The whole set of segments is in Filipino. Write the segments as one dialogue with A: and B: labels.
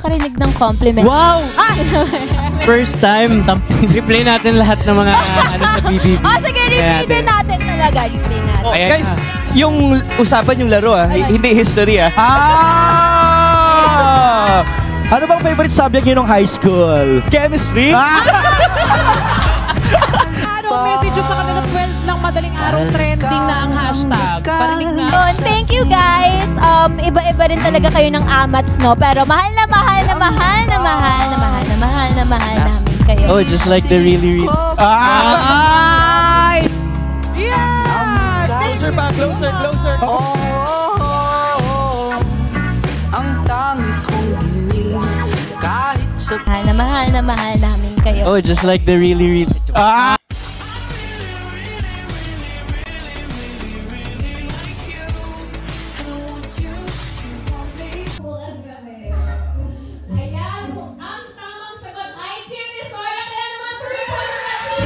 A: nakakarinig ng compliment.
B: Wow! First time. Replay natin lahat ng mga ano sa BBB.
A: Sige, replay din natin talaga. Replay natin.
C: Oh, guys, yung usapan yung laro hindi history
D: Ano bang favorite subject niyo nung high school?
C: Chemistry?
E: Anong message sa kanila 12 ng madaling araw trending na ang hashtag? Parinig nga.
A: Thank you guys. Iba-iba rin talaga kayo ng amats, no? Pero mahal na mahal na mahal na mahal na mahal na mahal na mahal namin kayo.
B: Oh, just like the really
E: Ay! Yeah!
C: Closer pa, closer.
F: Ang tangi kong hiling kahit sa
A: Mahal na mahal namin kayo.
B: Oh, just like the really
G: Ayan, ang tamang sagot ay Team Visoria. Kaya naman 3 points na Team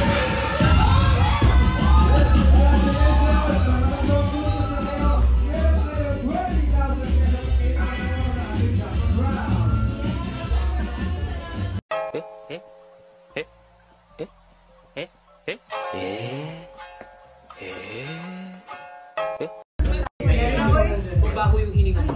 F: bago yung hininga mo.